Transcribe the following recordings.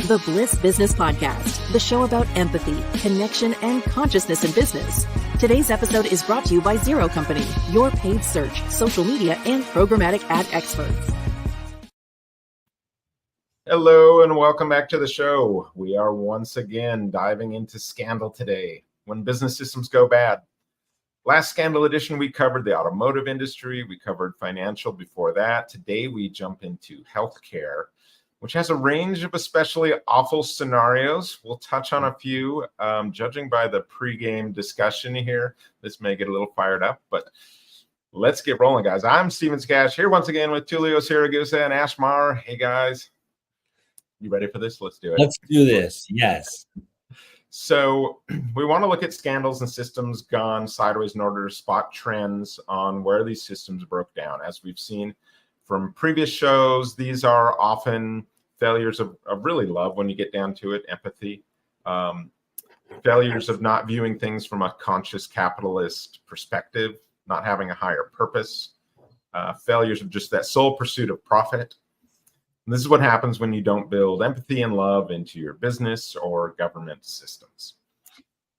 the Bliss Business Podcast, the show about empathy, connection, and consciousness in business. Today's episode is brought to you by Zero Company, your paid search, social media, and programmatic ad experts. Hello and welcome back to the show. We are once again diving into scandal today, when business systems go bad. Last scandal edition, we covered the automotive industry. We covered financial before that. Today, we jump into healthcare, which has a range of especially awful scenarios. We'll touch on a few. Judging by the pregame discussion here, this may get a little fired up, but let's get rolling, guys. I'm Stephen Sakach here once again with Tullio Siragusa and Ash Maher. Hey, guys. You ready for this? Let's do it. Let's do this. Yes. So we want to look at scandals and systems gone sideways in order to spot trends on where these systems broke down. As we've seen from previous shows, these are often failures of really love when you get down to it, empathy, failures of not viewing things from a conscious capitalist perspective, not having a higher purpose, failures of just that sole pursuit of profit. And this is what happens when you don't build empathy and love into your business or government systems.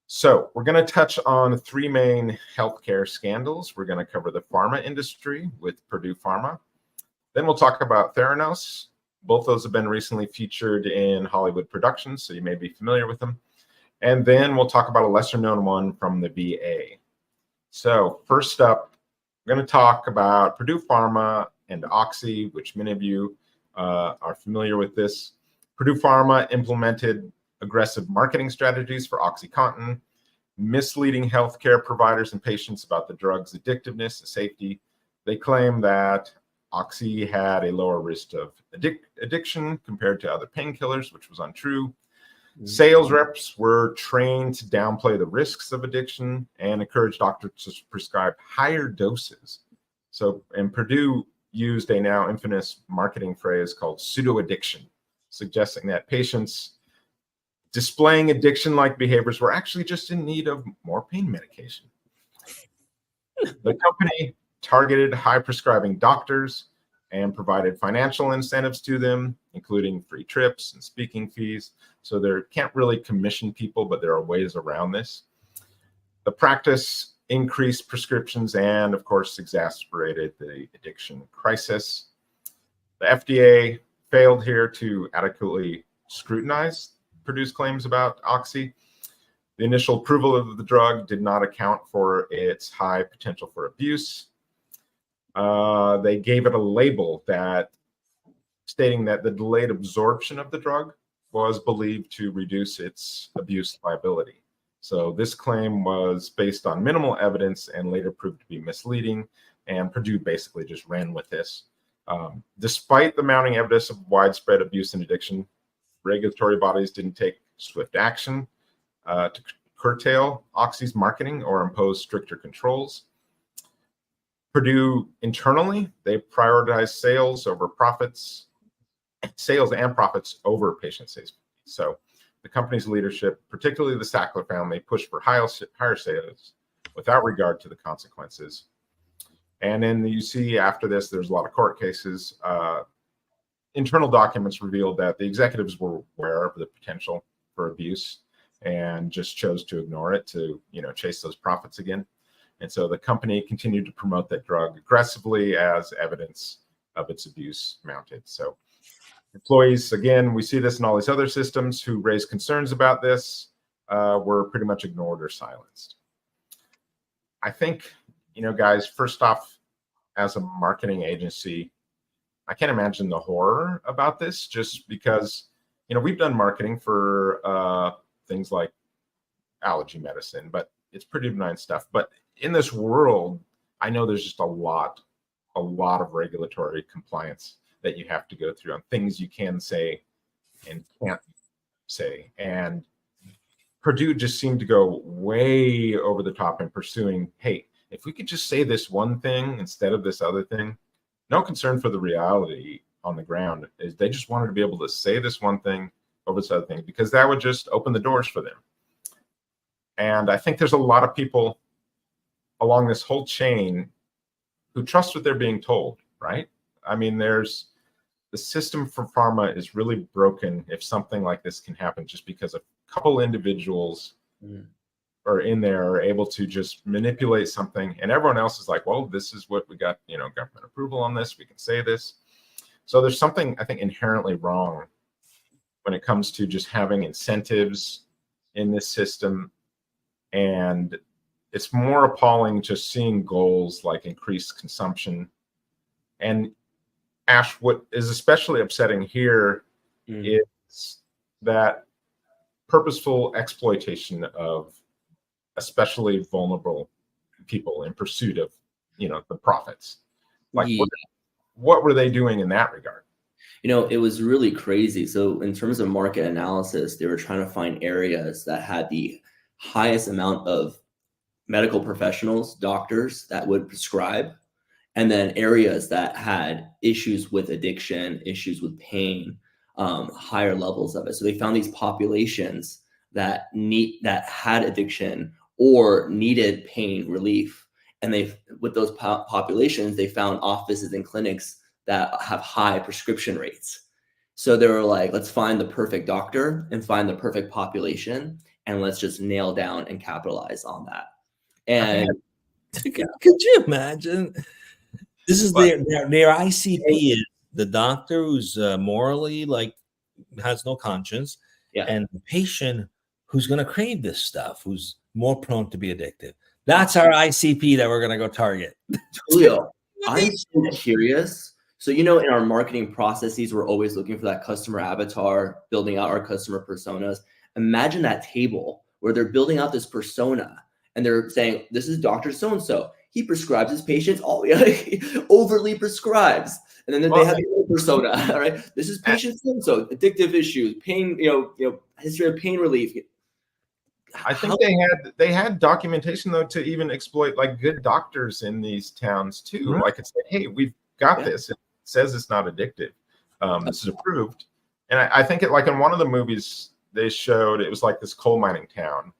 So we're going to touch on three main healthcare scandals. We're going to cover the pharma industry with Purdue Pharma. Then we'll talk about Theranos. Both those have been recently featured in Hollywood productions, so you may be familiar with them. And then we'll talk about a lesser-known one from the VA. So first up, we're going to talk about Purdue Pharma and Oxy, which many of you are familiar with this. Purdue Pharma implemented aggressive marketing strategies for OxyContin, misleading healthcare providers and patients about the drug's addictiveness and safety. They claim that Oxy had a lower risk of addiction compared to other painkillers, which was untrue. Sales reps were trained to downplay the risks of addiction and encourage doctors to prescribe higher doses. So, and Purdue used a now infamous marketing phrase called pseudo-addiction, suggesting that patients displaying addiction-like behaviors were actually just in need of more pain medication. The company targeted high-prescribing doctors and provided financial incentives to them, including free trips and speaking fees. So they can't really commission people, but there are ways around this. The practice increased prescriptions and, of course, exacerbated the addiction crisis. The FDA failed here to adequately scrutinize Purdue's claims about Oxy. The initial approval of the drug did not account for its high potential for abuse. They gave it a label that stating that the delayed absorption of the drug was believed to reduce its abuse liability. So this claim was based on minimal evidence and later proved to be misleading, and Purdue basically just ran with this. Despite the mounting evidence of widespread abuse and addiction, regulatory bodies didn't take swift action to curtail Oxy's marketing or impose stricter controls. Purdue internally, they prioritized sales and profits over patient safety. So the company's leadership, particularly the Sackler family, pushed for higher sales without regard to the consequences. And then you see after this, there's a lot of court cases. Internal documents revealed that the executives were aware of the potential for abuse and just chose to ignore it to, chase those profits again. And so the company continued to promote that drug aggressively as evidence of its abuse mounted. So employees, again, we see this in all these other systems who raise concerns about this, were pretty much ignored or silenced. I think, guys, first off, as a marketing agency, I can't imagine the horror about this just because, we've done marketing for things like allergy medicine, but it's pretty benign stuff. But in this world, I know there's just a lot of regulatory compliance that you have to go through on things you can say and can't say. And Purdue just seemed to go way over the top in pursuing, hey, if we could just say this one thing instead of this other thing, no concern for the reality on the ground. Is they just wanted to be able to say this one thing over this other thing because that would just open the doors for them. And I think there's a lot of people along this whole chain who trust what they're being told, right? I mean, there's the system for pharma is really broken if something like this can happen just because a couple individuals are in there are able to just manipulate something, and everyone else is like, well, this is what we got, government approval on this, we can say this. So there's something, I think, inherently wrong when it comes to just having incentives in this system. And it's more appalling just seeing goals like increased consumption. And Ash, what is especially upsetting here is that purposeful exploitation of especially vulnerable people in pursuit of, the profits. Like, what were they doing in that regard? It was really crazy. So in terms of market analysis, they were trying to find areas that had the highest amount of medical professionals, doctors that would prescribe, and then areas that had issues with addiction, issues with pain, higher levels of it. So they found these populations that had addiction or needed pain relief. And with those populations, they found offices and clinics that have high prescription rates. So they were like, let's find the perfect doctor and find the perfect population, and let's just nail down and capitalize on that. And could you imagine? This is their ICP is the doctor who's morally has no conscience, and the patient who's going to crave this stuff, who's more prone to be addictive. That's our ICP that we're going to go target. Tullio, I'm so curious. So, in our marketing processes, we're always looking for that customer avatar, building out our customer personas. Imagine that table where they're building out this persona and they're saying, this is Dr. So-and-so. He prescribes his patients, overly prescribes. And then they have the persona, all right? This is patient so-and-so, addictive issues, pain, history of pain relief. I think they had documentation though to even exploit good doctors in these towns too. Right. Like, it's like, hey, we've got this. It says it's not addictive. This is approved. And I think in one of the movies they showed, it was like this coal mining town.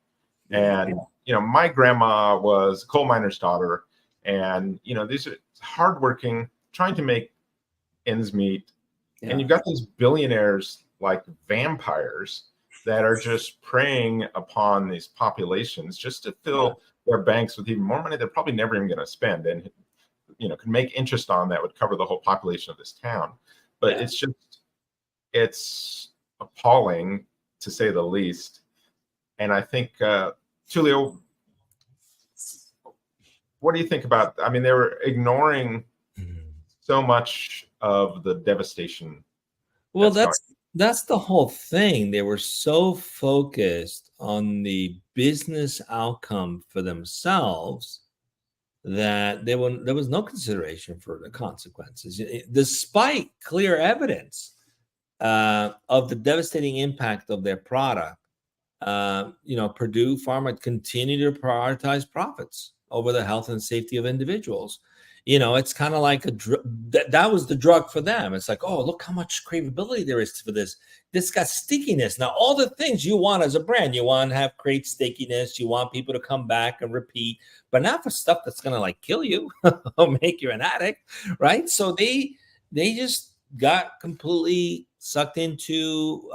And, my grandma was a coal miner's daughter. And, these are hardworking, trying to make ends meet. Yeah. And you've got these billionaires like vampires that are just preying upon these populations just to fill their banks with even more money they're probably never even going to spend, and could make interest on that would cover the whole population of this town. But it's appalling to say the least. And I think Tullio, what do you think about? I mean, they were ignoring so much of the devastation. Well, that's the whole thing. They were so focused on the business outcome for themselves that there was no consideration for the consequences, despite clear evidence of the devastating impact of their product. Purdue Pharma continued to prioritize profits over the health and safety of individuals. It's kind of like that was the drug for them. It's like, oh, look how much craveability there is for this. This got stickiness. Now, all the things you want as a brand, you want to have great stickiness. You want people to come back and repeat, but not for stuff that's going to kill you or make you an addict, right? So they just got completely sucked into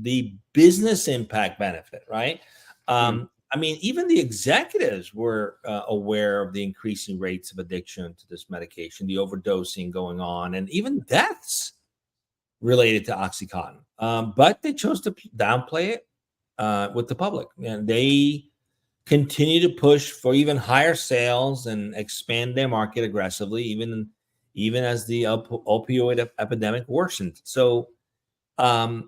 the business impact benefit, right? I mean, even the executives were aware of the increasing rates of addiction to this medication, the overdosing going on, and even deaths related to OxyContin. But they chose to downplay it with the public. And they continue to push for even higher sales and expand their market aggressively, even as the opioid epidemic worsened. So, and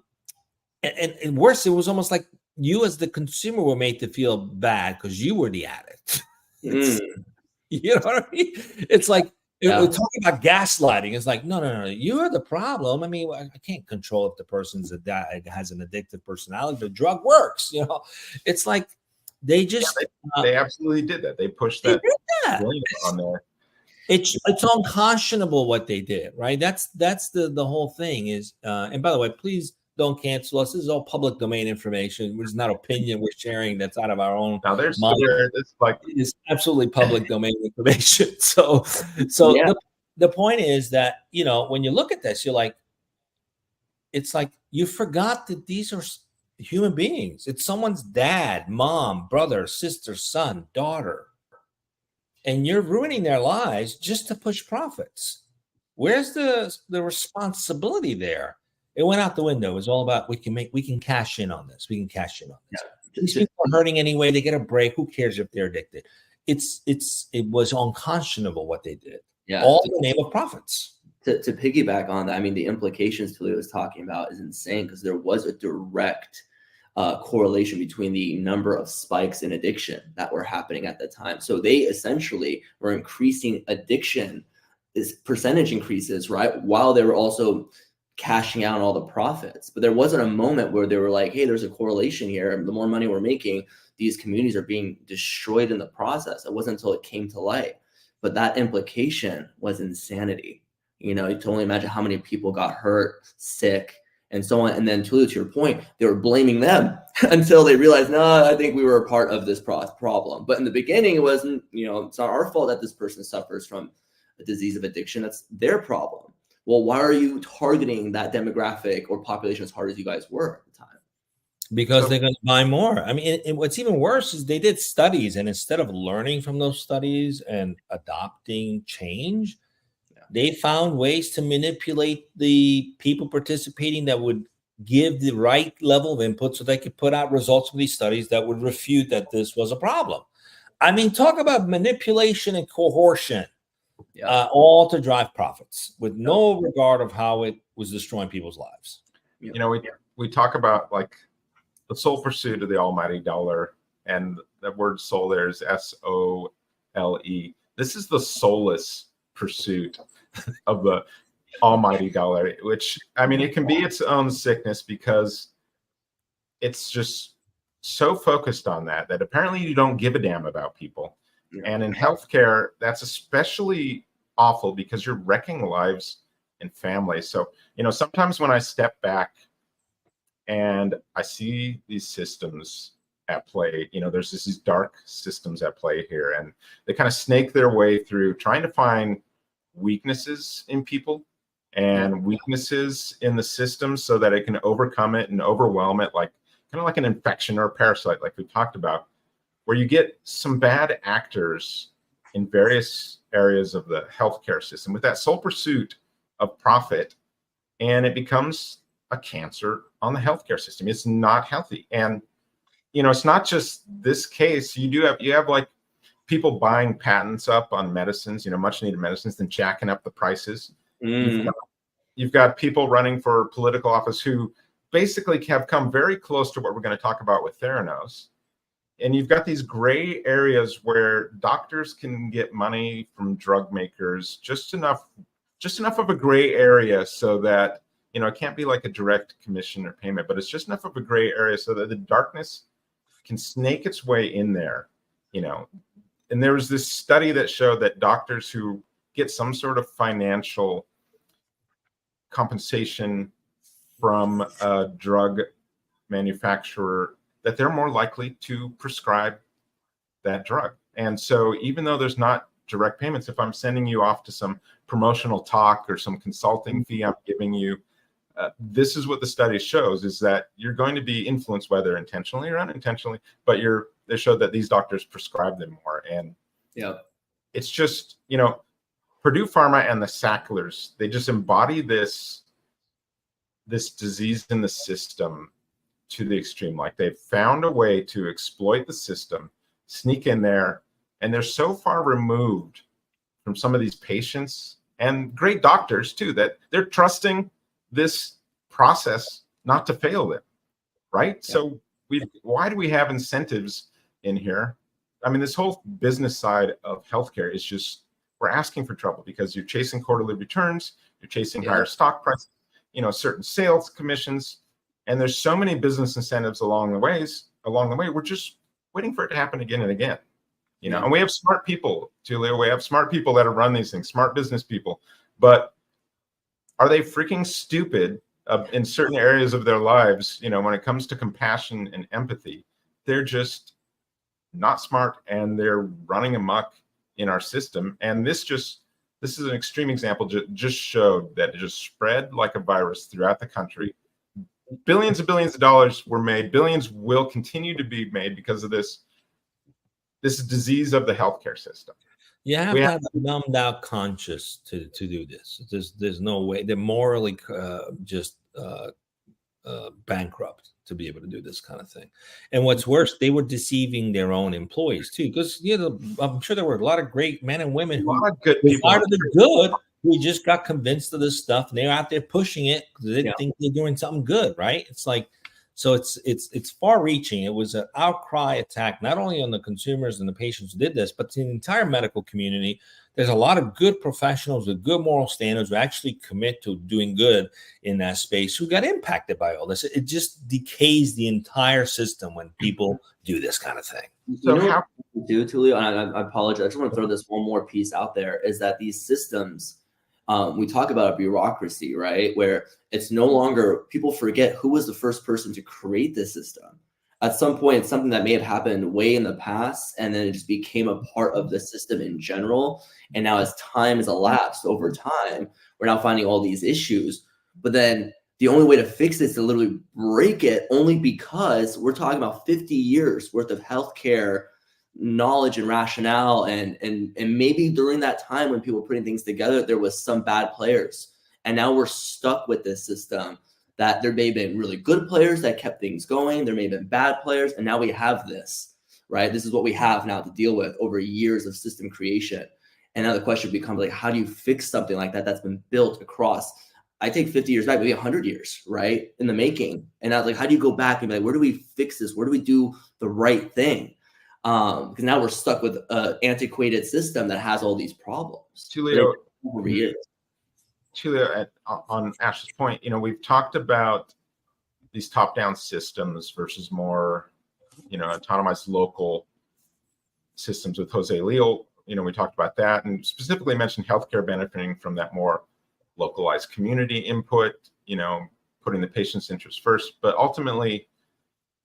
worse, it was almost like you as the consumer were made to feel bad because you were the addict. You know what I mean? It's like, we're talking about gaslighting. It's like, no, you're the problem. I mean, I can't control if the person's has an addictive personality. The drug works, It's like they just... they absolutely did that. They pushed that on there. It's unconscionable what they did, right? That's the whole thing is, and by the way, please don't cancel us. This is all public domain information. It's not opinion we're sharing that's out of our own. Now it's absolutely public domain information. So the point is that, when you look at this, you're like, it's like you forgot that these are human beings. It's someone's dad, mom, brother, sister, son, daughter. And you're ruining their lives just to push profits. Where's the responsibility there? It went out the window. It was all about we can cash in on this. We can cash in on this. Yeah. These people are hurting anyway. They get a break. Who cares if they're addicted? It was unconscionable what they did. Yeah. All in the name of profits. To piggyback on that, I mean, the implications Tullio was talking about is insane, because there was a direct correlation between the number of spikes in addiction that were happening at the time. So they essentially were increasing addiction, is percentage increases, right? While they were also cashing out all the profits. But there wasn't a moment where they were like, hey, there's a correlation here. The more money we're making, these communities are being destroyed in the process. It wasn't until it came to light. But that implication was insanity. You can only imagine how many people got hurt, sick, and so on. And then to your point, they were blaming them until they realized, no, I think we were a part of this problem. But in the beginning, it wasn't, it's not our fault that this person suffers from a disease of addiction. That's their problem. Well, why are you targeting that demographic or population as hard as you guys were at the time? Because they're going to buy more. I mean, and what's even worse is they did studies, and instead of learning from those studies and adopting change, they found ways to manipulate the people participating that would give the right level of input so they could put out results from these studies that would refute that this was a problem. I mean, talk about manipulation and coercion, all to drive profits with no regard of how it was destroying people's lives. We talk about like the sole pursuit of the almighty dollar, and the word soul there is SOLE. This is the soulless pursuit of the almighty dollar, which, I mean, it can be its own sickness because it's just so focused on that apparently you don't give a damn about people. And in healthcare, that's especially awful because you're wrecking lives and families. So, sometimes when I step back and I see these systems at play, there's these dark systems at play here, and they kind of snake their way through trying to find weaknesses in people and weaknesses in the system so that it can overcome it and overwhelm it, like kind of like an infection or a parasite, like we talked about, where you get some bad actors in various areas of the healthcare system with that sole pursuit of profit, and it becomes a cancer on the healthcare system. It's not healthy. And it's not just this case. You have like people buying patents up on medicines, much needed medicines, then jacking up the prices. You've got people running for political office who basically have come very close to what we're going to talk about with Theranos. And you've got these gray areas where doctors can get money from drug makers, just enough of a gray area so that, it can't be like a direct commission or payment, but it's just enough of a gray area so that the darkness can snake its way in there, And there was this study that showed that doctors who get some sort of financial compensation from a drug manufacturer, that they're more likely to prescribe that drug. And so even though there's not direct payments, if I'm sending you off to some promotional talk or some consulting fee I'm giving you, this is what the study shows, is that you're going to be influenced, whether intentionally or unintentionally, but they showed that these doctors prescribe them more. And it's just, Purdue Pharma and the Sacklers, they just embody this disease in the system to the extreme. Like, they've found a way to exploit the system, sneak in there, and they're so far removed from some of these patients and great doctors too, that they're trusting this process not to fail them, right? So why do we have incentives in here? I mean, this whole business side of healthcare is just, we're asking for trouble because you're chasing quarterly returns, you're chasing higher stock prices, certain sales commissions, and there's so many business incentives along the way. We're just waiting for it to happen again and again, and we have smart people, Tullio. We have smart people that have run these things, smart business people, but are they freaking stupid in certain areas of their lives? When it comes to compassion and empathy, they're just not smart, and they're running amok in our system. And this just this is an extreme example, just showed that it just spread like a virus throughout the country. Billions and billions of dollars were made. Billions will continue to be made because of this disease of the healthcare system. You have to have a numbed out conscience to do this. There's no way. They're morally just bankrupt to be able to do this kind of thing. And what's worse, they were deceiving their own employees too, because I'm sure there were a lot of great men and women who are good people, who just got convinced of this stuff, and they're out there pushing it because they think they're doing something good, right? It's like, so it's far-reaching. It was an outcry attack, not only on the consumers and the patients who did this, but the entire medical community. There's a lot of good professionals with good moral standards who actually commit to doing good in that space who got impacted by all this. It just decays the entire system when people do this kind of thing. So how we do, Tullio, and I apologize, I just want to throw this one more piece out there, is that these systems, we talk about a bureaucracy, right? Where it's no longer, people forget who was the first person to create this system. At some point, it's something that may have happened way in the past, and then it just became a part of the system in general. And now as time has elapsed over time, we're now finding all these issues. But then the only way to fix this is to literally break it, only because we're talking about 50 years worth of healthcare knowledge and rationale. And maybe during that time when people were putting things together, there was some bad players. And now we're stuck with this system that there may have been really good players that kept things going. There may have been bad players. And now we have this, right? This is what we have now to deal with over years of system creation. And now the question becomes like, how do you fix something like that that's been built across, I take 50 years back, maybe 100 years, right, in the making. And I was like, how do you go back and be like, where do we fix this? Where do we do the right thing? Because now we're stuck with an antiquated system that has all these problems. Tullio, over years. Tullio, on Ash's point, we've talked about these top-down systems versus more, autonomized local systems with Jose Leal. We talked about that and specifically mentioned healthcare benefiting from that more localized community input, putting the patient's interest first. But ultimately,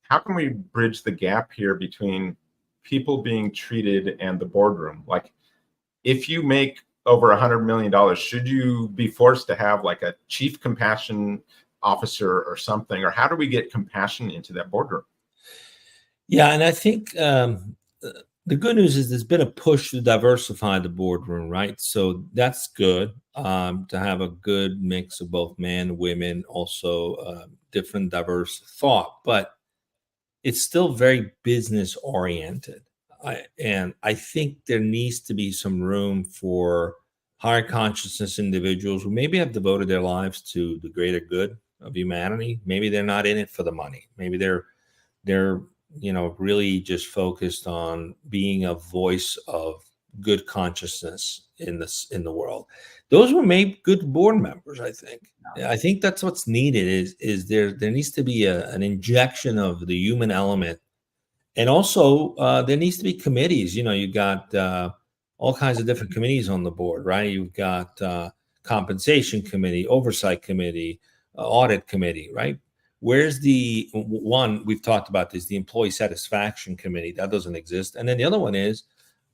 how can we bridge the gap here between people being treated and the boardroom? Like, if you make over $100 million, should you be forced to have like a chief compassion officer or something? Or how do we get compassion into that boardroom? Yeah, and I think the good news is there's been a push to diversify the boardroom, right? So that's good, to have a good mix of both men, women, also different diverse thought, but it's still very business oriented. I think there needs to be some room for higher consciousness individuals who maybe have devoted their lives to the greater good of humanity. Maybe they're not in it for the money. Maybe they're really just focused on being a voice of good consciousness in the world. Those were made good board members, I think. I think that's what's needed is there needs to be an injection of the human element. And also there needs to be committees. You've got all kinds of different committees on the board, right? You've got compensation committee, oversight committee, audit committee, right? Where's the one, we've talked about this, the employee satisfaction committee, that doesn't exist. And then the other one is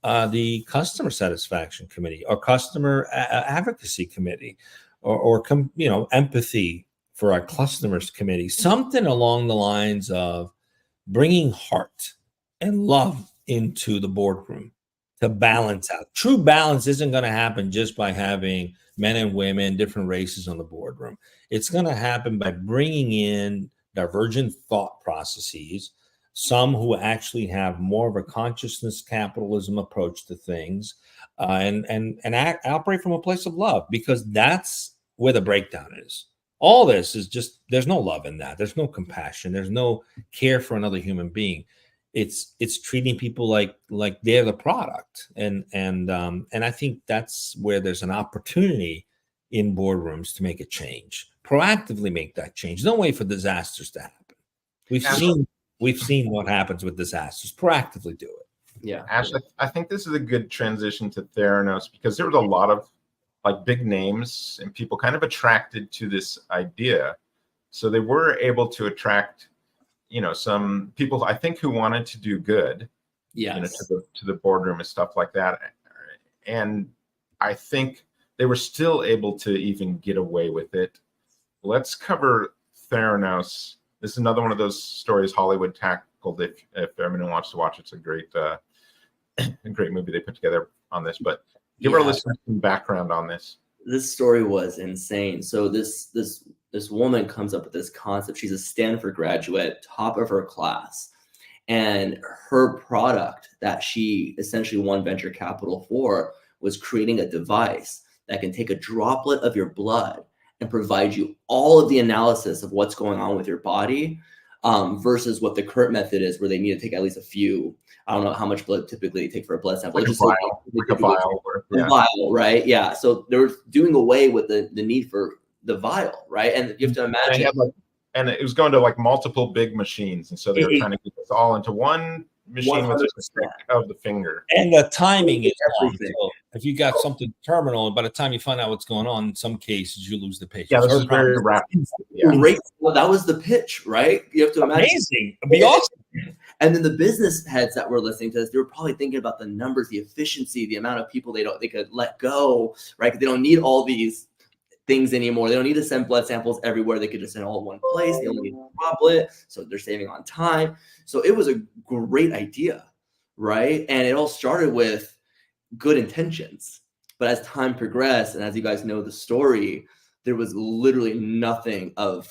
the customer satisfaction committee or customer advocacy committee or empathy for our customers committee, something along the lines of bringing heart and love into the boardroom to balance out. True balance isn't going to happen just by having men and women, different races on the boardroom. It's going to happen by bringing in divergent thought processes, some who actually have more of a consciousness capitalism approach to things, and operate from a place of love, because that's where the breakdown is. All this is just, there's no love in that. There's no compassion. There's no care for another human being. It's treating people like they're the product. And I think that's where there's an opportunity in boardrooms to make a change, proactively make that change. Don't wait for disasters to happen. We've seen what happens with disasters. Proactively do it. Yeah. Ash, I think this is a good transition to Theranos, because there was a lot of like big names and people kind of attracted to this idea. So they were able to attract, some people I think who wanted to do good, yes, to the boardroom and stuff like that. And I think they were still able to even get away with it. Let's cover Theranos. This is another one of those stories Hollywood tackled. If everyone wants to watch, it's a great movie they put together on this. But give our listeners some background on this. This story was insane. So this woman comes up with this concept. She's a Stanford graduate, top of her class. And her product that she essentially won venture capital for was creating a device that can take a droplet of your blood and provide you all of the analysis of what's going on with your body, versus what the current method is, where they need to take at least a few. I don't know how much blood typically they take for a blood sample. Like a vial, a vial, right? Yeah. So they're doing away with the need for the vial, right? And you have to imagine. And it was going to like multiple big machines, and so they were trying to get this all into one machine with just a stick of the finger. And the timing is wrong. So if you got something terminal, by the time you find out what's going on, in some cases you lose the patient. Yeah, this is very rapid. Yeah. Great. Well, that was the pitch, right? You have to imagine. Amazing. It'd be awesome. And then the business heads that were listening to this, they were probably thinking about the numbers, the efficiency, the amount of people they could let go, right? They don't need all these things anymore. They don't need to send blood samples everywhere. They could just send all in one place. They only need a droplet, so they're saving on time. So it was a great idea, right? And it all started with good intentions. But as time progressed, and as you guys know the story, there was literally nothing of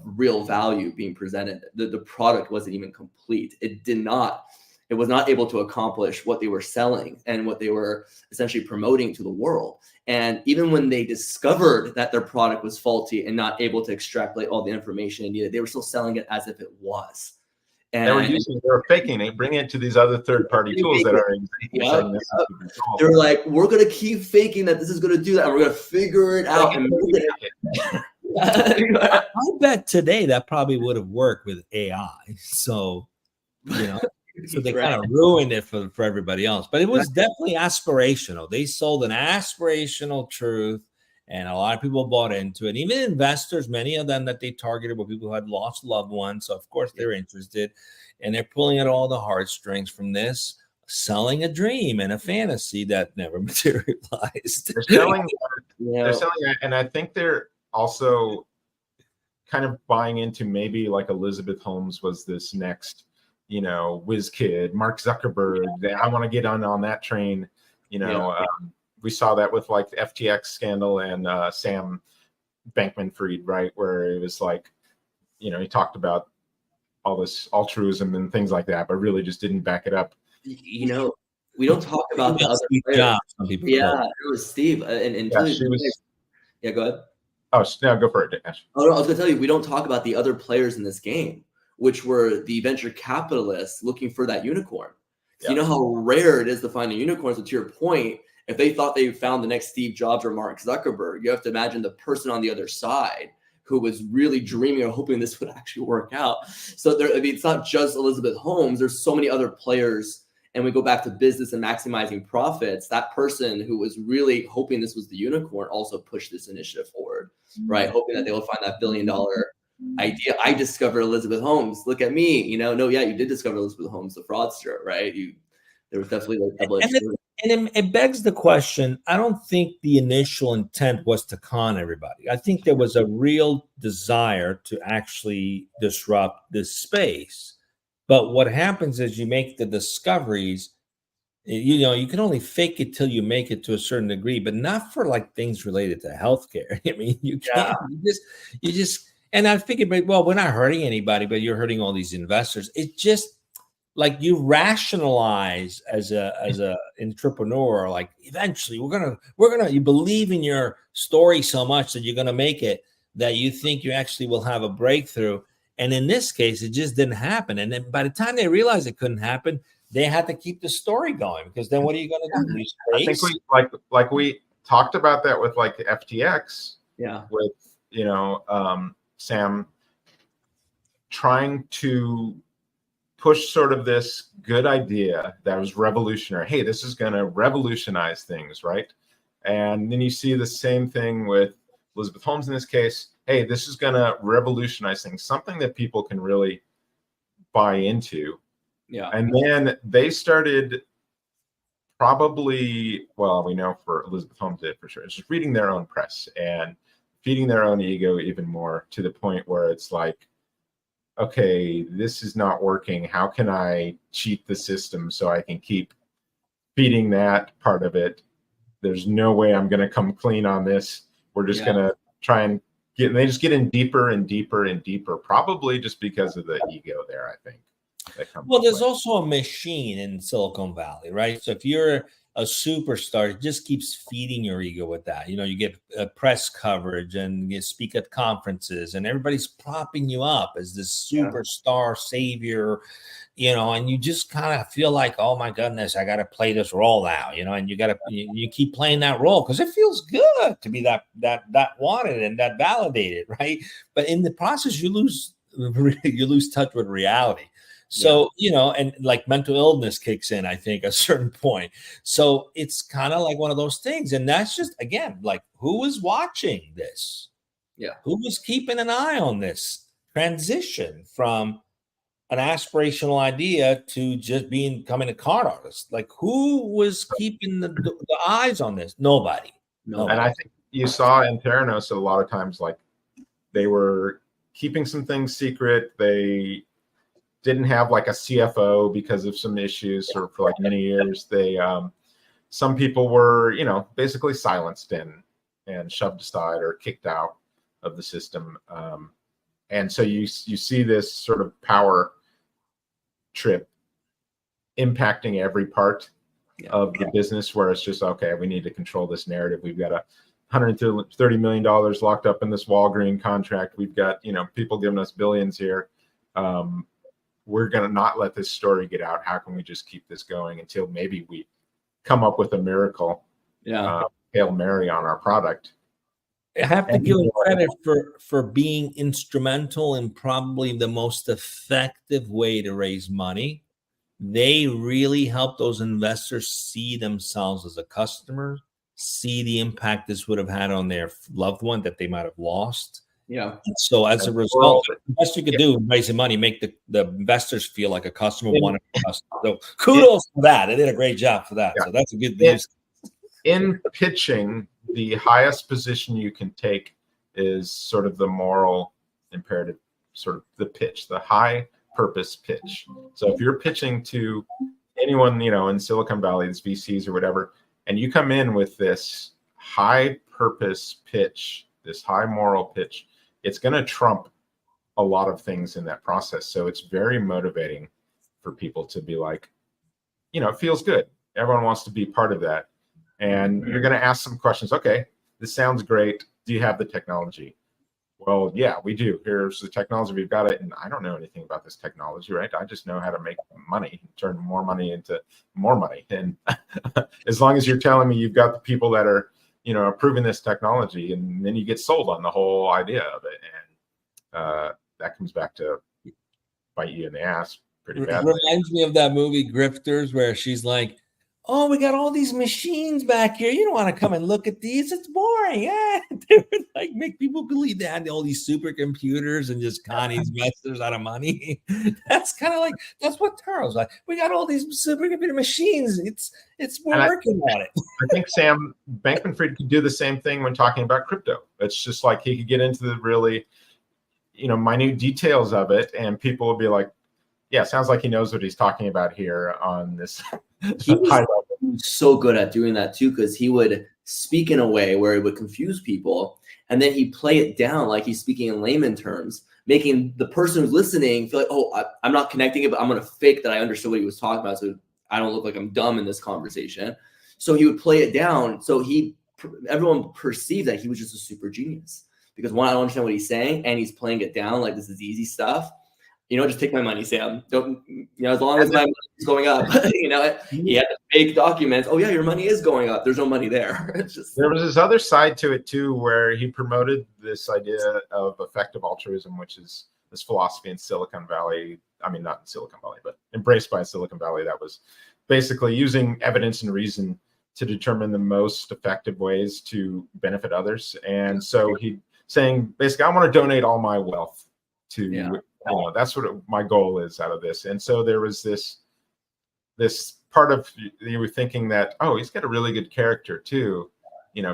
real value being presented. The product wasn't even complete. It was not able to accomplish what they were selling and what they were essentially promoting to the world. And even when they discovered that their product was faulty and not able to extrapolate all the information it needed, they were still selling it as if it was. And they were faking it, bringing it to these other third-party tools that are they were like, we're going to keep faking that this is going to do that, and we're going to figure it out. I bet today that probably would have worked with AI. So, so they kind of ruined it for everybody else. But it was definitely aspirational. They sold an aspirational truth, and a lot of people bought into it. Even investors, many of them that they targeted were people who had lost loved ones. So, of course, they're interested. And they're pulling at all the heartstrings from this, selling a dream and a fantasy that never materialized. They're selling, and I think they're also kind of buying into maybe like Elizabeth Holmes was this next whiz kid, Mark Zuckerberg. I want to get on that train. We saw that with like the FTX scandal and Sam Bankman-Fried, right? Where it was like, he talked about all this altruism and things like that, but really just didn't back it up. We don't talk about the other players. It was Steve. And go ahead. Oh, no, go for it, Ash. Oh, no, I was going to tell you, we don't talk about the other players in this game, which were the venture capitalists looking for that unicorn. Yeah. You know how rare it is to find a unicorn. So to your point, if they thought they found the next Steve Jobs or Mark Zuckerberg, you have to imagine the person on the other side who was really dreaming or hoping this would actually work out. So it's not just Elizabeth Holmes. There's so many other players. And we go back to business and maximizing profits. That person who was really hoping this was the unicorn also pushed this initiative forward, right? Hoping that they would find that $1 billion idea. I discovered Elizabeth Holmes. Look at me, you did discover Elizabeth Holmes, the fraudster, right? There was definitely like double-edged sword. And it begs the question. I don't think the initial intent was to con everybody. I think there was a real desire to actually disrupt this space. But what happens is you make the discoveries. You can only fake it till you make it to a certain degree, but not for like things related to healthcare. I mean, you can't. You just. And I figured, well, we're not hurting anybody, but you're hurting all these investors. It's just like you rationalize as a entrepreneur, like eventually you believe in your story so much that you're gonna make it that you think you actually will have a breakthrough. And in this case, it just didn't happen. And then by the time they realized it couldn't happen, they had to keep the story going, because then what are you gonna do? I think we talked about that with like the FTX. Yeah. With Sam trying to push sort of this good idea that was revolutionary. Hey, this is going to revolutionize things, right? And then you see the same thing with Elizabeth Holmes in this case. Hey, this is going to revolutionize things, something that people can really buy into. Yeah. And then they started probably, well, we know for Elizabeth Holmes did for sure. It's just reading their own press and feeding their own ego even more, to the point where it's like, okay, this is not working. How can I cheat the system so I can keep feeding that part of it? There's no way I'm going to come clean on this. We're just going to try and get, and they just get in deeper and deeper and deeper, probably just because of the ego there, I think. Well, there's also a machine in Silicon Valley, right? So if you're a superstar, it just keeps feeding your ego with that. You know, you get press coverage and you speak at conferences and everybody's propping you up as this superstar savior, you know, and you just kind of feel like, oh my goodness, I got to play this role now, you know, and you keep playing that role because it feels good to be that wanted and that validated, right? But in the process, you lose touch with reality. So, you know, and like mental illness kicks in, I think, at a certain point. So it's kind of like one of those things. And that's just, again, like, who was watching this? Yeah. Who was keeping an eye on this transition from an aspirational idea to just becoming a con artist? Like, who was keeping the eyes on this? Nobody. And I think you saw in Theranos a lot of times, like, they were keeping some things secret. They didn't have like a CFO because of some issues for like many years. They some people were, you know, basically silenced and shoved aside or kicked out of the system. And so you see this sort of power trip impacting every part of the business, where it's just, okay, we need to control this narrative. We've got $130 million locked up in this Walgreens contract. We've got, you know, people giving us billions here. We're going to not let this story get out. How can we just keep this going until maybe we come up with a miracle, Hail Mary on our product? I have to give them credit for being instrumental in probably the most effective way to raise money. They really help those investors see themselves as a customer, see the impact this would have had on their loved one that they might have lost. Yeah. So as a result, the best you could do in raising money, make the investors feel like a customer, one of the customers. So kudos for that. They did a great job for that. So that's a good news. In pitching, the highest position you can take is sort of the moral imperative, sort of the pitch, the high purpose pitch. So if you're pitching to anyone, you know, in Silicon Valley, these VCs or whatever, and you come in with this high purpose pitch, this high moral pitch, it's going to trump a lot of things in that process. So it's very motivating for people to be like, you know, it feels good. Everyone wants to be part of that. And you're going to ask some questions. Okay, this sounds great. Do you have the technology? Well, yeah, we do. Here's the technology. We've got it. And I don't know anything about this technology, right? I just know how to make money, turn more money into more money. And as long as you're telling me you've got the people that are, you know, approving this technology, and then you get sold on the whole idea of it. And that comes back to bite you in the ass pretty bad. It reminds me of that movie Grifters, where she's like, oh, we got all these machines back here. You don't want to come and look at these. It's boring. Yeah. They would like make people believe they had all these supercomputers and just con these investors out of money. That's kind of like, that's what Taro's like. We got all these supercomputer machines. We're working on it. I think Sam Bankman-Fried could do the same thing when talking about crypto. It's just like he could get into the really, you know, minute details of it, and people would be like, yeah, sounds like he knows what he's talking about here on this high level. He was so good at doing that too, because he would speak in a way where it would confuse people, and then he'd play it down like he's speaking in layman terms, making the person who's listening feel like, oh, I'm not connecting it, but I'm going to fake that I understood what he was talking about, so I don't look like I'm dumb in this conversation. So he would play it down, so everyone perceived that he was just a super genius, because one, I don't understand what he's saying, and he's playing it down like this is easy stuff. You know, just take my money, Sam. Don't, you know, as long as my money is going up, you know, he had to fake documents. Oh yeah, your money is going up. There's no money there. It's just, there was this other side to it too, where he promoted this idea of effective altruism, which is this philosophy in Silicon Valley. I mean, not in Silicon Valley, but embraced by Silicon Valley. That was basically using evidence and reason to determine the most effective ways to benefit others. And so he saying, basically, I want to donate all my wealth to, that's what my goal is out of this. And so there was this part of you were thinking that, oh, he's got a really good character too,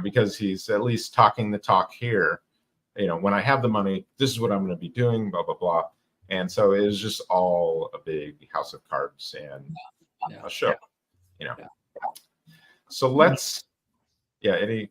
because he's at least talking the talk here. When I have the money, this is what I'm going to be doing, blah, blah, blah. And so it was just all a big house of cards and a show, So let's, any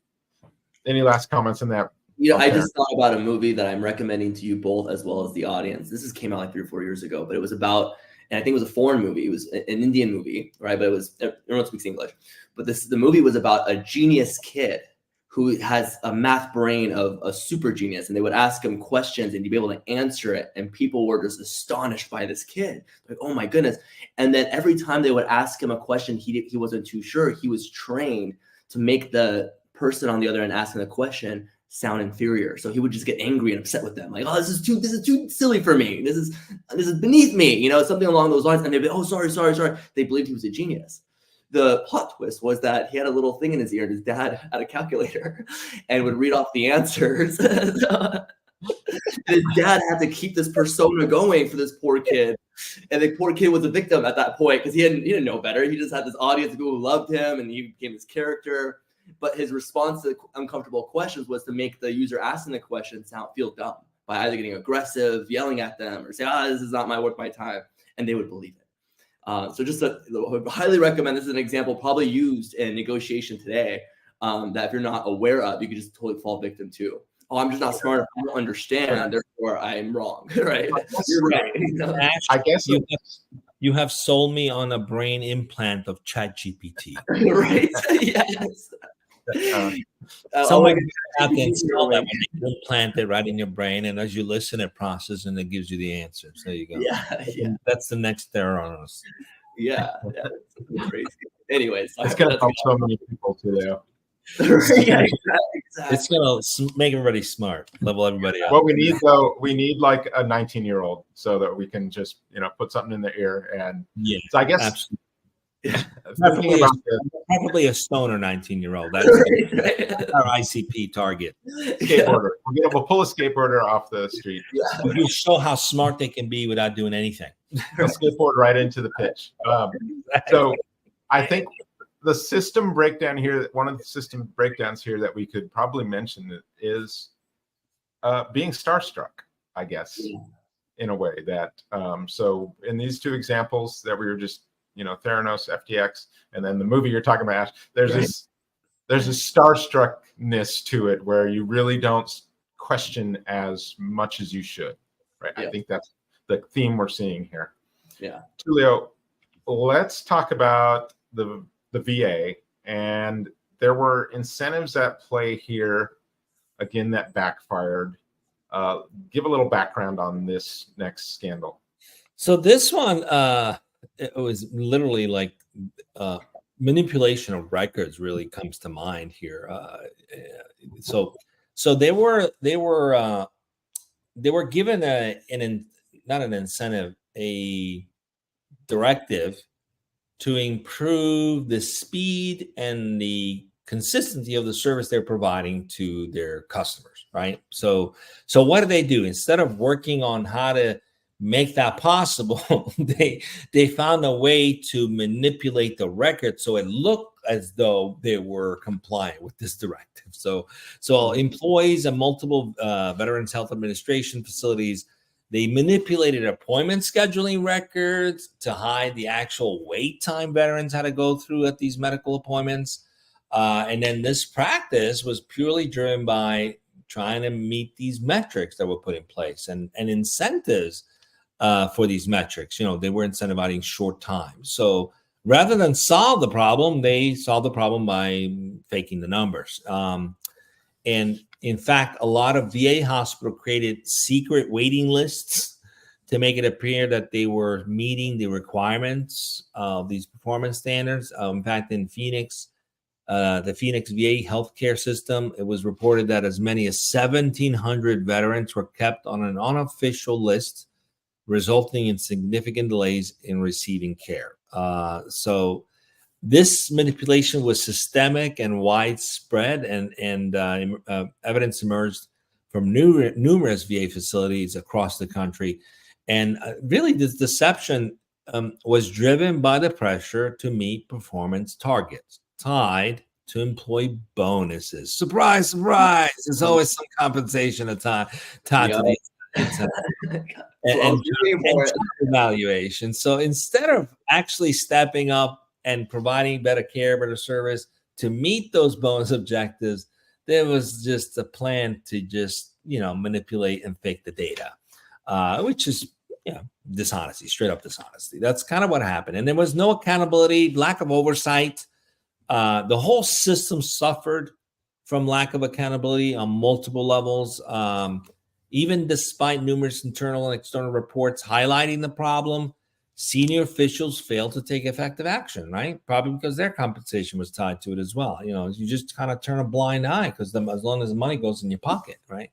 last comments on that? I just thought about a movie that I'm recommending to you both as well as the audience. This came out like 3 or 4 years ago, but it was about, and I think it was a foreign movie. It was an Indian movie, right? But everyone speaks English. But the movie was about a genius kid who has a math brain of a super genius, and they would ask him questions and he'd be able to answer it. And people were just astonished by this kid. Like, oh my goodness. And then every time they would ask him a question he wasn't too sure, he was trained to make the person on the other end asking the question sound inferior. So he would just get angry and upset with them. Like, oh, this is too silly for me. This is beneath me, something along those lines. And they'd be, oh, sorry. They believed he was a genius. The plot twist was that he had a little thing in his ear and his dad had a calculator and would read off the answers. His dad had to keep this persona going for this poor kid. And the poor kid was a victim at that point because he didn't know better. He just had this audience of people who loved him and he became his character. But his response to uncomfortable questions was to make the user asking the question feel dumb by either getting aggressive, yelling at them, or say, this is not worth my time. And they would believe it. So I would highly recommend, this is an example probably used in negotiation today, that if you're not aware of, you could just totally fall victim to. Oh, I'm just not smart enough. I don't understand. Therefore, I'm wrong. Right? You're right. I guess you have sold me on a brain implant of ChatGPT. Right? Yes. Someone out there install that when they implant it right in your brain, and as you listen, it processes and it gives you the answers. There you go. Yeah. That's the next Theranos. Yeah. That's crazy. Anyways, it's gonna help so many people today. Exactly. It's gonna make everybody smart, level everybody up. What we need though, like a 19-year-old, so that we can just put something in the ear and so I guess. Absolutely. Probably a stoner 19-year-old. That's our ICP target. Skateboarder. We'll pull a skateboarder off the street. You show how smart they can be without doing anything. They'll skateboard right into the pitch. So I think the system breakdown here, one of the system breakdowns here that we could probably mention is being starstruck, I guess, in a way that so in these 2 examples that we were just Theranos, FTX, and then the movie you're talking about, Ash, there's a starstruckness to it where you really don't question as much as you should, right? I think that's the theme we're seeing here. Tullio, let's talk about the VA, and there were incentives at play here, again, that backfired. Give a little background on this next scandal. So this one, it was literally like manipulation of records really comes to mind here. So they were given not an incentive, a directive to improve the speed and the consistency of the service they're providing to their customers, right? So what do they do? Instead of working on how to make that possible, they found a way to manipulate the record so it looked as though they were compliant with this directive. So employees at multiple Veterans Health Administration facilities, they manipulated appointment scheduling records to hide the actual wait time veterans had to go through at these medical appointments. And then this practice was purely driven by trying to meet these metrics that were put in place and incentives for these metrics. They were incentivizing short time. So rather than solve the problem, they solved the problem by faking the numbers. And in fact, a lot of VA hospitals created secret waiting lists to make it appear that they were meeting the requirements of these performance standards. In fact, in Phoenix, the Phoenix VA healthcare system, it was reported that as many as 1,700 veterans were kept on an unofficial list, resulting in significant delays in receiving care. So this manipulation was systemic and widespread, and evidence emerged from numerous VA facilities across the country. And really, this deception was driven by the pressure to meet performance targets tied to employee bonuses. Surprise, surprise. There's always some compensation tied to these and evaluation. So instead of actually stepping up and providing better care, better service to meet those bonus objectives, there was just a plan to just, manipulate and fake the data, which is, dishonesty, straight up dishonesty. That's kind of what happened. And there was no accountability, lack of oversight. The whole system suffered from lack of accountability on multiple levels. Even despite numerous internal and external reports highlighting the problem, senior officials failed to take effective action, right? Probably because their compensation was tied to it as well. You just kind of turn a blind eye because as long as the money goes in your pocket, right?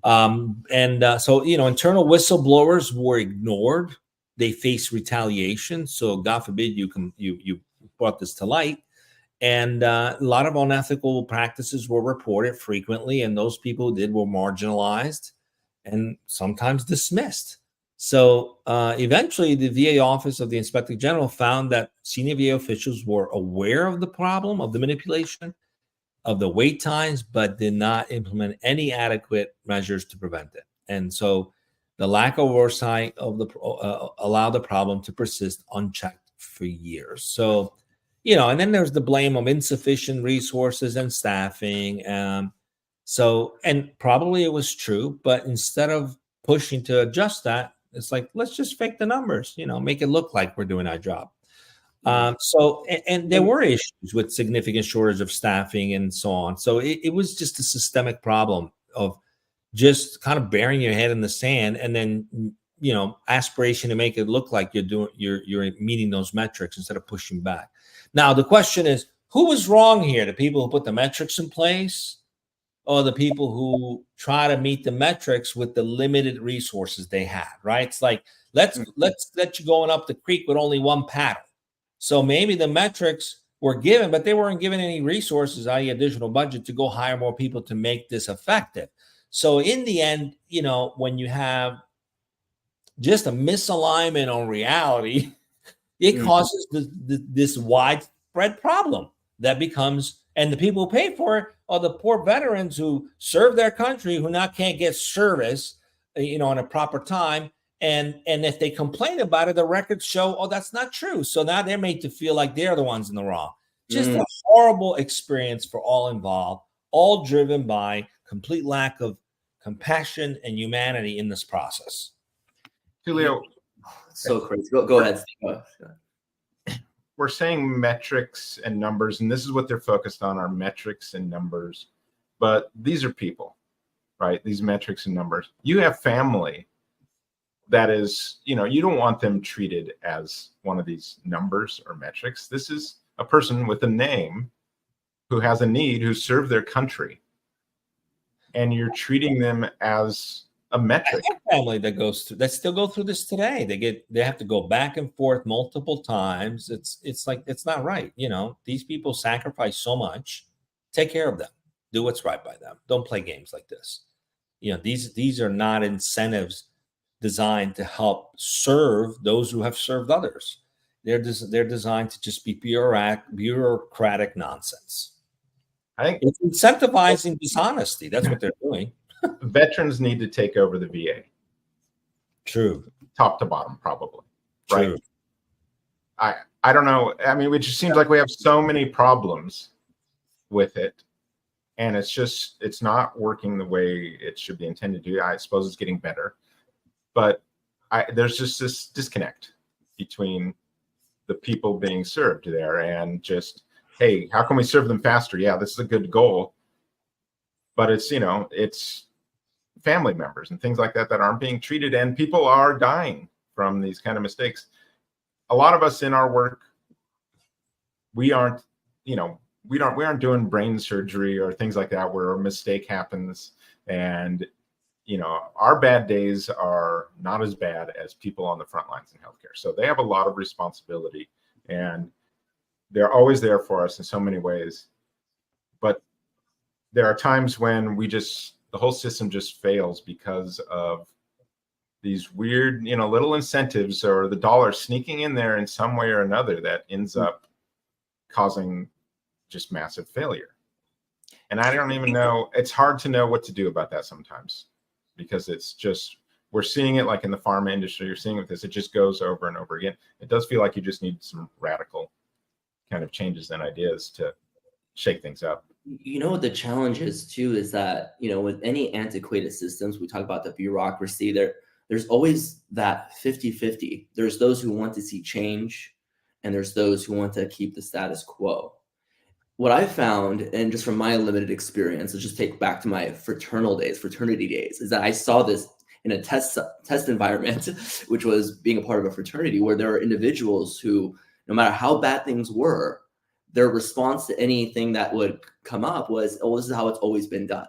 So internal whistleblowers were ignored. They faced retaliation. So God forbid you brought this to light. And a lot of unethical practices were reported frequently, and those people who did were marginalized and sometimes dismissed. So eventually, the VA Office of the Inspector General found that senior VA officials were aware of the problem of the manipulation of the wait times, but did not implement any adequate measures to prevent it. And so the lack of oversight of allowed the problem to persist unchecked for years. So, and then there's the blame of insufficient resources and staffing. And probably it was true, but instead of pushing to adjust that, it's like, let's just fake the numbers, make it look like we're doing our job. And there were issues with significant shortage of staffing and so on. So it was just a systemic problem of just kind of burying your head in the sand and then, aspiration to make it look like you're meeting those metrics instead of pushing back. Now, the question is, who was wrong here? The people who put the metrics in place or the people who try to meet the metrics with the limited resources they had, right? It's like, let's let you going up the creek with only one paddle. So maybe the metrics were given, but they weren't given any resources, i.e. additional budget to go hire more people to make this effective. So in the end, when you have just a misalignment on reality, it causes this widespread problem that becomes, and the people who pay for it are the poor veterans who serve their country, who now can't get service, in a proper time. And if they complain about it, the records show, that's not true. So now they're made to feel like they're the ones in the wrong. Just a horrible experience for all involved, all driven by complete lack of compassion and humanity in this process. Tullio, so crazy. Go ahead, Steve. We're saying metrics and numbers, and this is what they're focused on, are metrics and numbers. But these are people, right? These metrics and numbers. You have family that is, you don't want them treated as one of these numbers or metrics. This is a person with a name who has a need, who served their country. And you're treating them as a metric. I have family that still go through this today. They have to go back and forth multiple times. It's like, it's not right. These people sacrifice so much. Take care of them. Do what's right by them. Don't play games like this. These are not incentives designed to help serve those who have served others. They're designed to just be bureaucratic nonsense. I think it's incentivizing dishonesty. That's what they're doing. Veterans need to take over the VA. True. Top to bottom, probably. True. Right. I don't know. I mean, it just seems like we have so many problems with it. And it's not working the way it should be intended to. I suppose it's getting better. But there's just this disconnect between the people being served there and just, hey, how can we serve them faster? Yeah, this is a good goal. But it's family members and things like that aren't being treated, and people are dying from these kind of mistakes. A lot of us in our work, we aren't doing brain surgery or things like that where a mistake happens, and our bad days are not as bad as people on the front lines in healthcare. So they have a lot of responsibility, and they're always there for us in so many ways. But there are times when the whole system just fails because of these weird, little incentives or the dollar sneaking in there in some way or another that ends up causing just massive failure. And I don't even know, it's hard to know what to do about that sometimes, because it's just, we're seeing it like in the pharma industry, you're seeing with this, it just goes over and over again. It does feel like you just need some radical kind of changes and ideas to shake things up. What the challenge is too, is that, with any antiquated systems, we talk about the bureaucracy, there's always that 50-50. There's those who want to see change, and there's those who want to keep the status quo. What I found, and just from my limited experience, let's just take back to my fraternity days, is that I saw this in a test environment, which was being a part of a fraternity, where there are individuals who, no matter how bad things were, their response to anything that would come up was, oh, this is how it's always been done.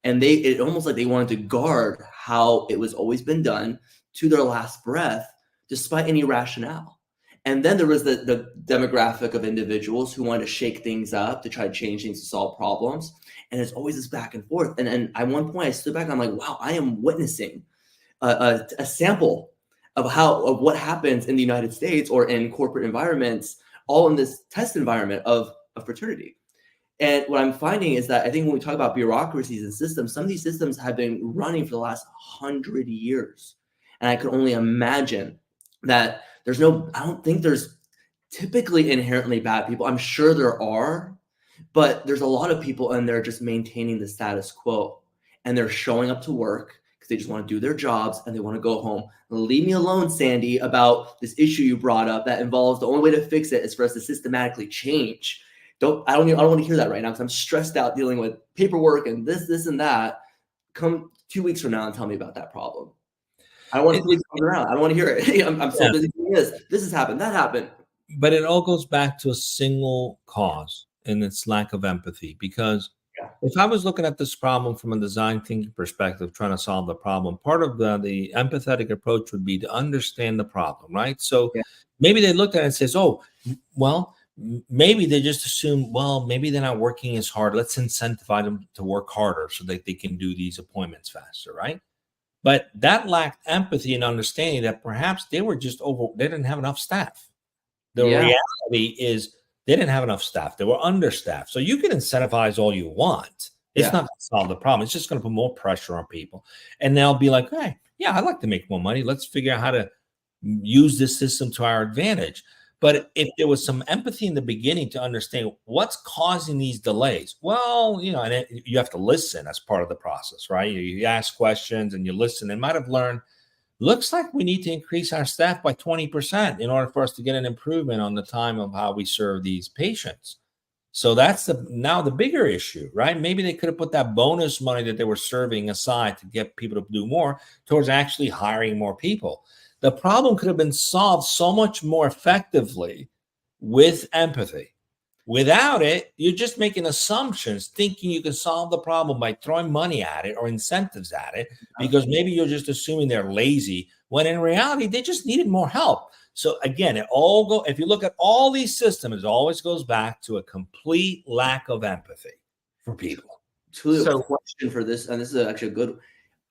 And it almost like they wanted to guard how it was always been done to their last breath, despite any rationale. And then there was the demographic of individuals who wanted to shake things up, to try to change things, to solve problems. And it's always this back and forth. And at one point I stood back and I'm like, wow, I am witnessing a sample of what happens in the United States or in corporate environments, all in this test environment of a fraternity. And what I'm finding is that I think when we talk about bureaucracies and systems, some of these systems have been running for the last 100 years. And I can only imagine that I don't think there's typically inherently bad people. I'm sure there are, but there's a lot of people and they're just maintaining the status quo, and they're showing up to work because they just want to do their jobs and they want to go home. Leave me alone, Sandy, about this issue you brought up that involves the only way to fix it is for us to systematically change. I don't want to hear that right now, because I'm stressed out dealing with paperwork and this and that. Come 2 weeks from now and tell me about that problem. I don't want to come around. I don't want to hear it. I'm so busy doing this. This has happened. That happened. But it all goes back to a single cause, and it's lack of empathy. Because if I was looking at this problem from a design thinking perspective, trying to solve the problem, part of the empathetic approach would be to understand the problem, right? So maybe they looked at it and says, oh, well, maybe they just assume, well, maybe they're not working as hard. Let's incentivize them to work harder so that they can do these appointments faster, right? But that lacked empathy and understanding that perhaps they were just they didn't have enough staff. The reality is they didn't have enough staff. They were understaffed. So you can incentivize all you want. It's not going to solve the problem. It's just going to put more pressure on people. And they'll be like, hey, yeah, I'd like to make more money. Let's figure out how to use this system to our advantage. But if there was some empathy in the beginning to understand what's causing these delays, well, and you have to listen as part of the process, right? You ask questions and you listen and might have learned, looks like we need to increase our staff by 20% in order for us to get an improvement on the time of how we serve these patients. So that's now the bigger issue, right? Maybe they could have put that bonus money that they were serving aside to get people to do more towards actually hiring more people. The problem could have been solved so much more effectively with empathy. Without it, you're just making assumptions, thinking you can solve the problem by throwing money at it or incentives at it, because maybe you're just assuming they're lazy, when in reality, they just needed more help. So again, if you look at all these systems, it always goes back to a complete lack of empathy for people. Tullio, question for this, and this is actually a good.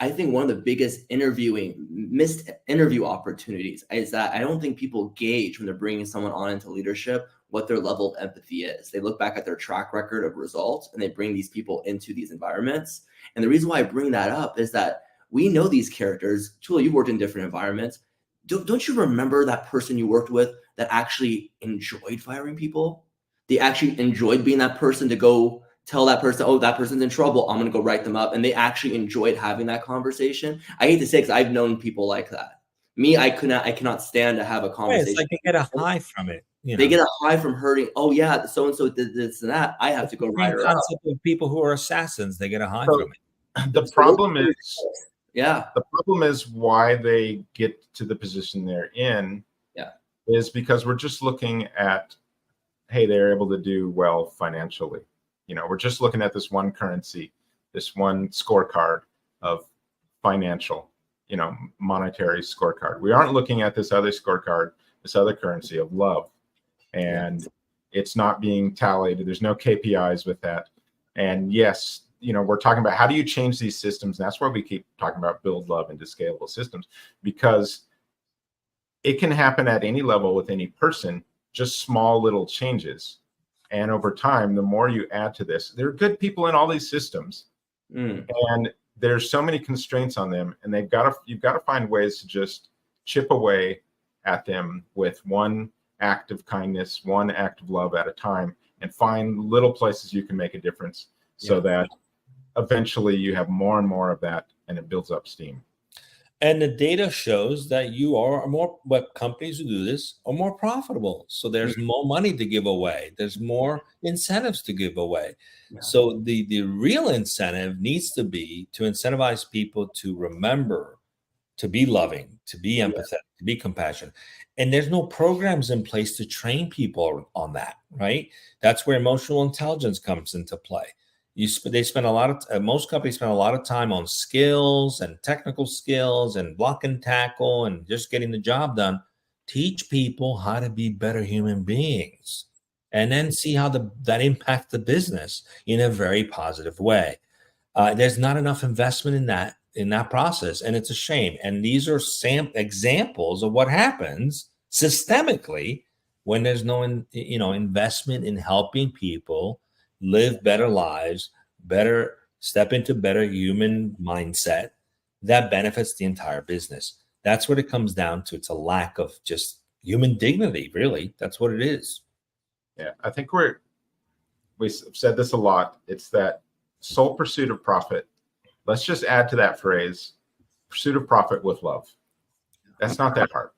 I think one of the biggest missed interview opportunities is that I don't think people gauge when they're bringing someone on into leadership what their level of empathy is. They look back at their track record of results and they bring these people into these environments. And the reason why I bring that up is that we know these characters. Tullio, you've worked in different environments. Don't you remember that person you worked with that actually enjoyed firing people? They actually enjoyed being that person to go tell that person, oh, that person's in trouble, I'm going to go write them up. And they actually enjoyed having that conversation. I hate to say, because I've known people like that. Me, I cannot stand to have a conversation. It's like they get a high from it. They get a high from hurting. Oh yeah, so-and-so did this and that. I have to go write her up. Of people who are assassins, they get a high from it. The problem is why they get to the position they're in is because we're just looking at, hey, they're able to do well financially. We're just looking at this one currency, this one scorecard of financial, monetary scorecard. We aren't looking at this other scorecard, this other currency of love. And it's not being tallied. There's no KPIs with that. And yes, we're talking about how do you change these systems? And that's why we keep talking about build love into scalable systems, because it can happen at any level with any person, just small little changes. And over time, the more you add to this, there are good people in all these systems, and there's so many constraints on them, and you've got to find ways to just chip away at them with one act of kindness, one act of love at a time, and find little places you can make a difference so that eventually you have more and more of that, and it builds up steam. And the data shows that companies who do this are more profitable. So there's more money to give away. There's more incentives to give away. Yeah. So the real incentive needs to be to incentivize people to remember, to be loving, to be empathetic, to be compassionate. And there's no programs in place to train people on that, right? That's where emotional intelligence comes into play. Most companies spend a lot of time on skills and technical skills and block and tackle and just getting the job done. Teach people how to be better human beings, and then see how that impacts the business in a very positive way. There's not enough investment in that process, and it's a shame. And these are examples of what happens systemically when there's no investment in helping people live better lives, step into better human mindset that benefits the entire business. That's what it comes down to. It's a lack of just human dignity, really. That's what it is. Yeah, I think we've said this a lot. It's that sole pursuit of profit. Let's just add to that phrase, pursuit of profit with love. That's not that hard.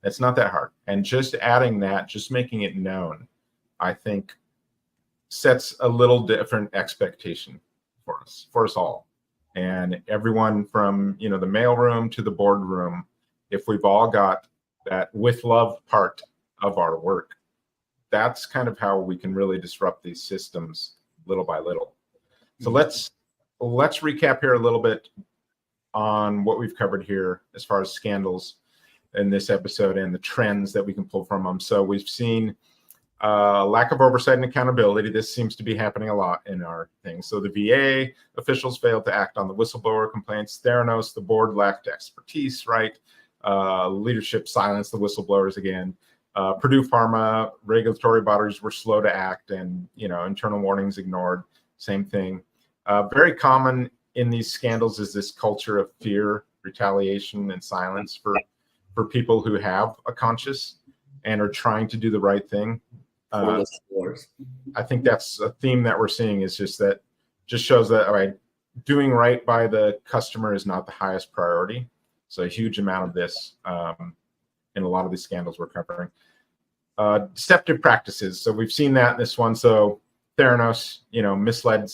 That's not that hard. And just adding that, just making it known, I think sets a little different expectation for us all. And everyone from, the mailroom to the boardroom, if we've all got that with love part of our work, that's kind of how we can really disrupt these systems little by little. So let's recap here a little bit on what we've covered here as far as scandals in this episode and the trends that we can pull from them. So we've seen lack of oversight and accountability. This seems to be happening a lot in our things. So the VA officials failed to act on the whistleblower complaints. Theranos, the board lacked expertise, right? Leadership silenced the whistleblowers again. Purdue Pharma, regulatory bodies were slow to act, and internal warnings ignored. Same thing. Very common in these scandals is this culture of fear, retaliation, and silence for people who have a conscience and are trying to do the right thing. I think that's a theme that we're seeing, is just shows that doing right by the customer is not the highest priority. So a huge amount of this in a lot of these scandals we're covering. Deceptive practices. So we've seen that in this one. So Theranos, misled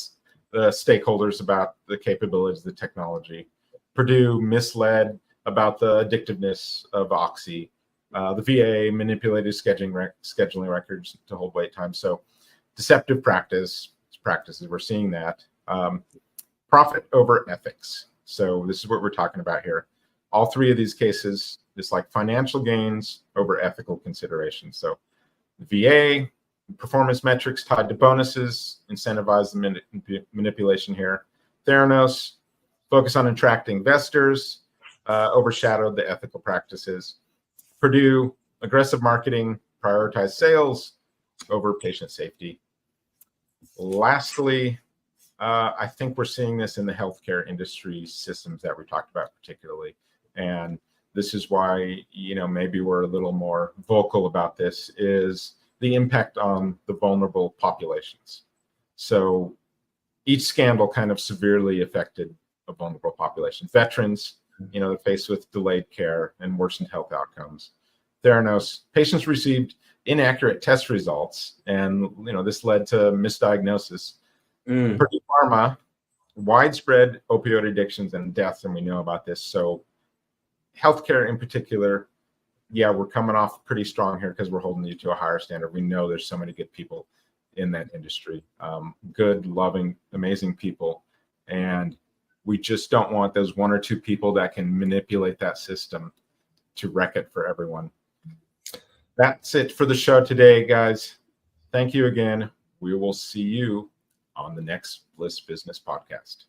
the stakeholders about the capabilities of the technology. Purdue misled about the addictiveness of Oxy. The VA manipulated scheduling records to hold wait times. So deceptive practices, we're seeing that. Profit over ethics. So this is what we're talking about here. All three of these cases, it's like financial gains over ethical considerations. So the VA, performance metrics tied to bonuses, incentivize the manipulation here. Theranos, focus on attracting investors, overshadowed the ethical practices. Purdue, aggressive marketing, prioritize sales over patient safety. Lastly, I think we're seeing this in the healthcare industry systems that we talked about particularly. And this is why, maybe we're a little more vocal about this, is the impact on the vulnerable populations. So each scandal kind of severely affected a vulnerable population. Veterans, they're faced with delayed care and worsened health outcomes. Theranos, patients received inaccurate test results, and this led to misdiagnosis. Purdue Pharma, widespread opioid addictions and deaths, and we know about this. So healthcare in particular, we're coming off pretty strong here because we're holding you to a higher standard. We know there's so many good people in that industry, good, loving, amazing people, and we just don't want those one or two people that can manipulate that system to wreck it for everyone. That's it for the show today, guys. Thank you again. We will see you on the next Bliss Business Podcast.